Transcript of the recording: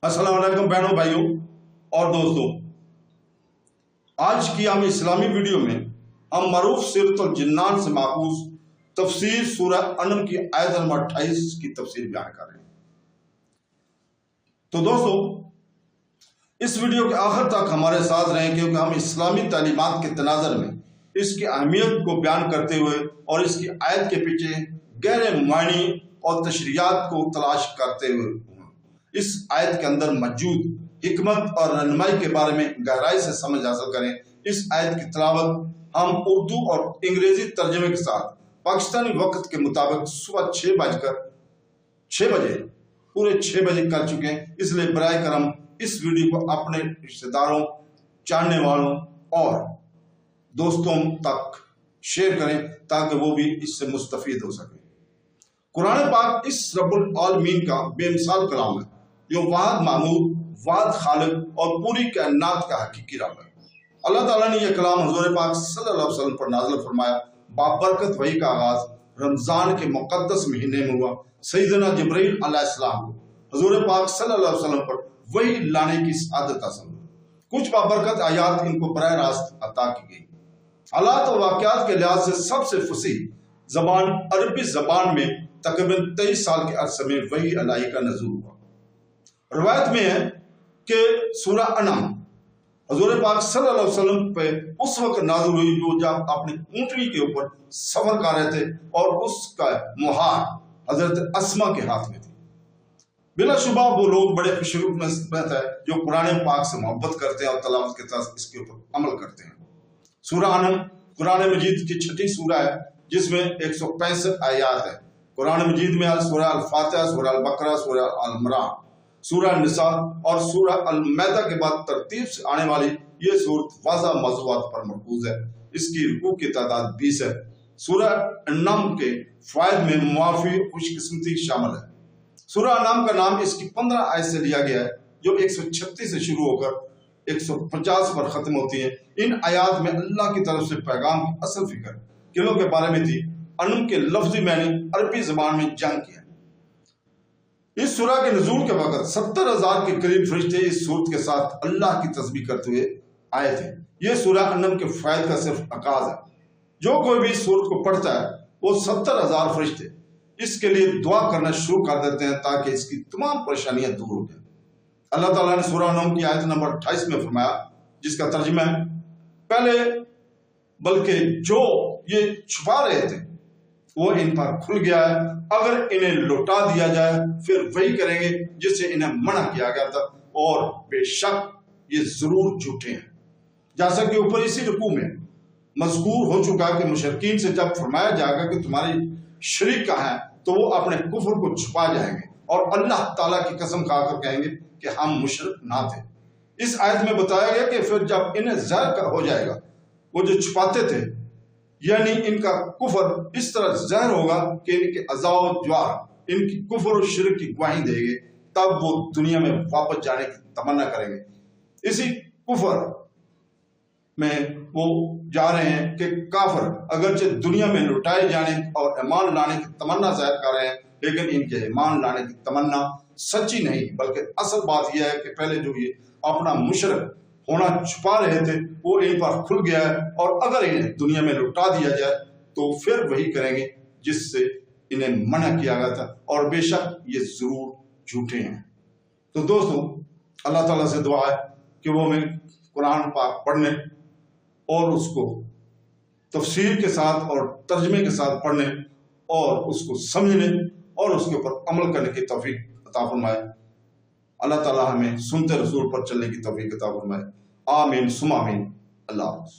अस्सलाम वालेकुम बहनों, भाइयों और दोस्तों। आज की हम इस्लामी वीडियो में हम मरूफ सीरतुल जिन्नान से माखूज तफसीर सूरह अनम की आयत नंबर 28 की तफसीर बयान कर रहे हैं। तो दोस्तों, इस वीडियो के आखिर तक हमारे साथ रहें, क्योंकि हम इस्लामी तालीमात के तनाज़र में इसकी अहमियत को बयान करते हुए और इसकी आयत के पीछे गहरे मानी और तशरीयात को तलाश करते हुए इस आयत के अंदर मौजूद हिकमत और रहनुमाई के बारे में गहराई से समझ हासिल करें। इस आयत की तिलावत हम उर्दू और अंग्रेजी तर्जमे के साथ पाकिस्तानी वक्त के मुताबिक सुबह 6 बजे पूरे 6 बजे कर चुके हैं। इसलिए बराए करम इस वीडियो को अपने रिश्तेदारों, जानने वालों और दोस्तों तक शेयर करें ताकि वो भी इससे मुस्तफीद हो सके। कुरान पाक इस रब्बुल आलमीन का बेमिसाल कलाम है, जो वाहिद मामूद, वाहिद खालिक और पूरी कायनात का हकीकी रब है। अल्लाह ताला ने यह कलाम हुज़ूर पाक सल्लल्लाहु अलैहि वसल्लम पर नाज़िल फरमाया। बाबरकत वही का आगाज रमजान के मुक़द्दस महीने में हुआ। सैयदना जिब्रील अलैहिस्सलाम को हुज़ूर पाक सल्लल्लाहु अलैहि वसल्लम पर वही लाने की सादत हासिल हुई। कुछ बाबरकत आयात इनको बराह रास्त अता की गई। हालात और वाक़यात के लिहाज से सबसे फसीह जबान अरबी जबान में तकरीबन 23 साल के अरसे में वही अलाई का नज़ूल हुआ। रवायत में है कि सूरह अनम हुज़ूर पाक सल्लल्लाहु अलैहि वसल्लम पे उस वक्त नाज़िल हुई जो जब अपनी ऊँटनी के ऊपर सफर कर रहे थे और उसका मुहार हजरत अस्मा के हाथ में थी। बिलाशुबा वो लोग बड़े खुशरूप नस्बत है जो कुरान पाक से मोहब्बत करते हैं और तलावत के साथ इसके ऊपर अमल करते हैं। सूरह अनम कुरान मजीद की छठी सूरह है, जिसमें 165 आयात है। कुरान मजीद में सूरह अल-फातिहा, सूरह अल-बकरा, सूरह अल-इमरान, सूरह निसा और सूरह अल-मैदा के बाद तरतीब से आने वाली ये सूरत वाज़ा मौज़ूआत पर मरकूज है। इसकी रुकू की तादाद 20 है। सूरह अन्नाम के फ़ायद में मुआफ़ी खुशकिस्मती शामिल है। सूरह अन्नाम का नाम इसकी 15 आयत से लिया गया है, जो 136 से शुरू होकर 150 पर ख़त्म होती है। इन आयात में अल्लाह की तरफ से पैगाम की असल फिक्र किलों के बारे में थी। अनम के लफ्ज़ी मैंने अरबी ज़बान में जंग किया। इस सूरह के नज़ूल के वक़्त 70,000 के करीब फरिश्ते इस सूरत के साथ अल्लाह की तस्बीह करते हुए आए थे। यह सूरह अनम के फ़ायद का सिर्फ आगाज़ है। जो कोई भी इस सूरत को पढ़ता है वो 70,000 फरिश्ते इसके लिए दुआ करना शुरू कर देते हैं ताकि इसकी तमाम परेशानियां दूर हो जाए। अल्लाह ताला ने सूरह अनम की आयत नंबर 28 में फरमाया, जिसका तर्जुमा है, पहले बल्कि जो ये छुपा रहे थे वो इन पर खुल गया है। अगर इन्हें लौटा दिया जाए फिर वही करेंगे जिससे इन्हें मना किया गया था, और बेशक ये जरूर झूठे हैं। जैसा कि ऊपर इसी रुकू में मज़कूर हो चुका है कि मुशरिकीन से जब फरमाया जाएगा कि तुम्हारी शरीक कहाँ है, तो वो अपने कुफ्र को छुपा जाएंगे और अल्लाह ताला की कसम खाकर कहेंगे कि हम मुशरिक ना थे। इस आयत में बताया गया कि फिर जब इन्हें ज़हर हो जाएगा, वो जो छुपाते थे, यानी इनका कुफर इस तरह ज़हर होगा कि इनके अज़ाब ज्वार इनकी कुफर और शिरक की गवाही देंगे, तब वो दुनिया में वापस जाने की तमन्ना करेंगे। इसी कुफर में वो जा रहे हैं कि काफिर अगरचे दुनिया में लुटाए जाने और ईमान लाने की तमन्ना ज़ाहिर कर रहे हैं, लेकिन इनके ईमान लाने की तमन्ना सच्ची नहीं, बल्कि असल बात यह है कि पहले जो ये अपना मुशरिक होना छुपा रहे थे वो इन पर खुल गया है, और अगर इन्हें दुनिया में लुटा दिया जाए तो फिर वही करेंगे जिससे इन्हें मना किया गया था, और बेशक ये जरूर झूठे हैं। तो दोस्तों, अल्लाह ताला से दुआ है कि वो हमें कुरान पाक पढ़ने और उसको तफसीर के साथ और तर्जमे के साथ पढ़ने और उसको समझने और उसके ऊपर अमल करने की तौफीक अता फरमाए। अल्लाह ताला हमें सुनते रसूल पर चलने की तौफीक अता फरमाए। आमीन सुमा आमीन। अल्लाह हाफ़िज़।